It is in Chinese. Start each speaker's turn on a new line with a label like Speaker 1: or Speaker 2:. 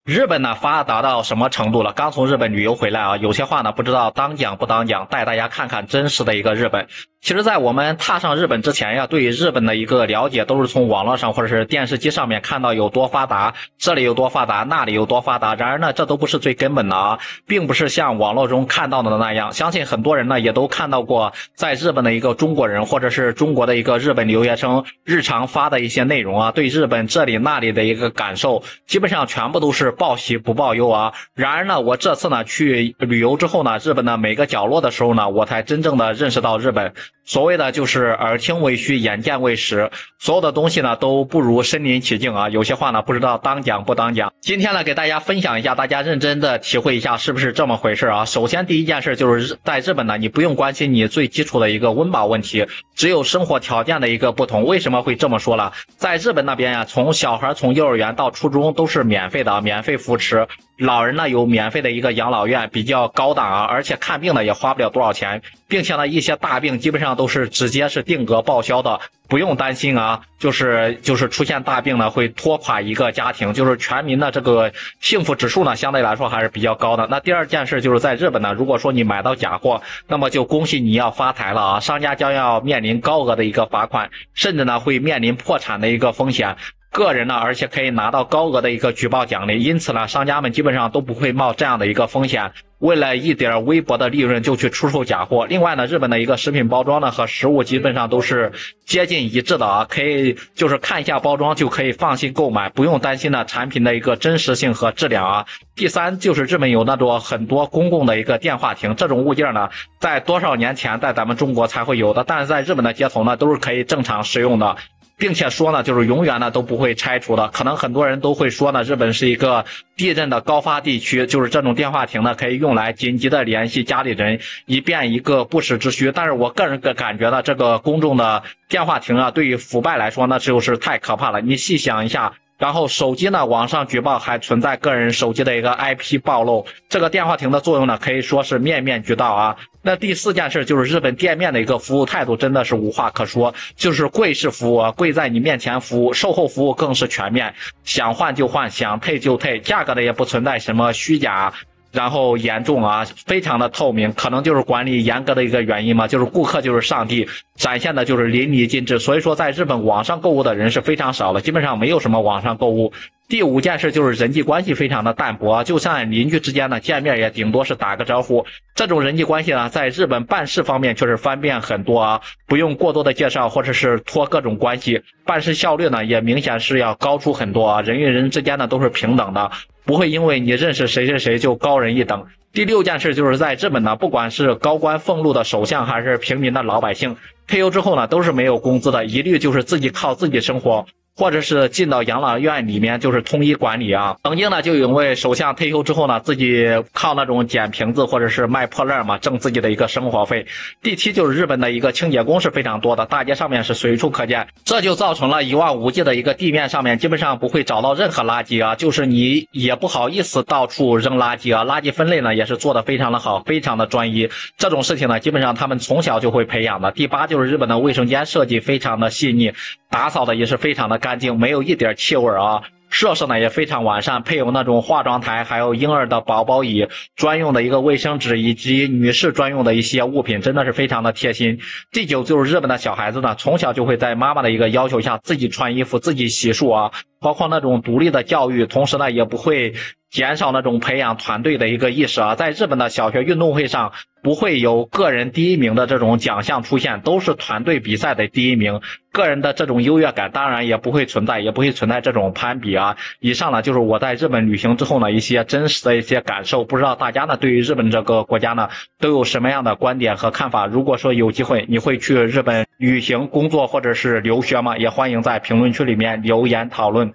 Speaker 1: 日本呢发达到什么程度了？刚从日本旅游回来啊，有些话呢不知道当讲不当讲，带大家看看真实的一个日本。其实，在我们踏上日本之前呀，对于日本的一个了解都是从网络上或者是电视机上面看到有多发达，这里有多发达，那里有多发达。然而呢，这都不是最根本的啊，并不是像网络中看到的那样。相信很多人呢也都看到过，在日本的一个中国人或者是中国的一个日本留学生日常发的一些内容啊，对日本这里那里的一个感受，基本上全部都是报喜不报忧啊。然而呢，我这次呢去旅游之后呢，日本的每个角落的时候呢，我才真正的认识到日本。所谓的就是耳听为虚，眼见为实，所有的东西呢都不如身临其境啊。有些话呢不知道当讲不当讲。今天呢给大家分享一下，大家认真的体会一下是不是这么回事啊。首先第一件事就是在日本呢，你不用关心你最基础的一个温饱问题，只有生活条件的一个不同。为什么会这么说了？在日本那边呀，从小孩从幼儿园到初中都是免费的，免费扶持。老人呢有免费的一个养老院，比较高档啊，而且看病呢也花不了多少钱，并且呢一些大病基本上都是直接是定额报销的，不用担心啊，就是出现大病呢会拖垮一个家庭，就是全民的这个幸福指数呢相对来说还是比较高的。那第二件事就是在日本呢，如果说你买到假货，那么就恭喜你要发财了啊，商家将要面临高额的一个罚款，甚至呢会面临破产的一个风险。个人呢，而且可以拿到高额的一个举报奖励，因此呢，商家们基本上都不会冒这样的一个风险，为了一点微薄的利润就去出售假货。另外呢，日本的一个食品包装呢和实物基本上都是接近一致的啊，可以就是看一下包装就可以放心购买，不用担心呢产品的一个真实性和质量啊。第三就是日本有那种很多公共的一个电话亭，这种物件呢，在多少年前在咱们中国才会有的，但是在日本的街头呢都是可以正常使用的。并且说呢，就是永远呢都不会拆除的。可能很多人都会说呢，日本是一个地震的高发地区，就是这种电话亭呢可以用来紧急的联系家里人，以便一个不时之需。但是我个人感觉呢，这个公众的电话亭啊，对于腐败来说呢，就是太可怕了。你细想一下。然后手机呢，网上举报还存在个人手机的一个 IP 暴露，这个电话亭的作用呢，可以说是面面俱到啊。那第四件事就是日本店面的一个服务态度真的是无话可说，就是跪式服务，跪在你面前服务，售后服务更是全面，想换就换，想退就退，价格的也不存在什么虚假。然后严重啊，非常的透明，可能就是管理严格的一个原因嘛，就是顾客就是上帝，展现的就是淋漓尽致。所以说在日本网上购物的人是非常少的，基本上没有什么网上购物。第五件事就是人际关系非常的淡薄，就像邻居之间呢见面也顶多是打个招呼，这种人际关系呢在日本办事方面确实方便很多啊，不用过多的介绍或者是托各种关系，办事效率呢也明显是要高出很多啊，人与人之间呢都是平等的，不会因为你认识谁谁谁就高人一等。第六件事就是在日本呢，不管是高官俸禄的首相还是平民的老百姓，退休之后呢都是没有工资的，一律就是自己靠自己生活，或者是进到养老院里面就是统一管理啊。曾经呢就有位首相退休之后呢，自己靠那种捡瓶子或者是卖破烂嘛，挣自己的一个生活费。第七就是日本的一个清洁工是非常多的，大街上面是随处可见，这就造成了一望无际的一个地面上面基本上不会找到任何垃圾啊，就是你也不好意思到处扔垃圾啊，垃圾分类呢也是做得非常的好，非常的专一，这种事情呢基本上他们从小就会培养的。第八就是日本的卫生间设计非常的细腻，打扫的也是非常的干净，没有一点气味啊。设施呢也非常完善，配有那种化妆台，还有婴儿的宝宝椅，专用的一个卫生纸，以及女士专用的一些物品，真的是非常的贴心。第九就是日本的小孩子呢，从小就会在妈妈的一个要求下自己穿衣服，自己洗漱啊，包括那种独立的教育，同时呢也不会减少那种培养团队的一个意识啊。在日本的小学运动会上，不会有个人第一名的这种奖项出现，都是团队比赛的第一名，个人的这种优越感当然也不会存在，也不会存在这种攀比啊。以上呢就是我在日本旅行之后呢一些真实的一些感受，不知道大家呢对于日本这个国家呢都有什么样的观点和看法。如果说有机会你会去日本旅行工作或者是留学吗？也欢迎在评论区里面留言讨论。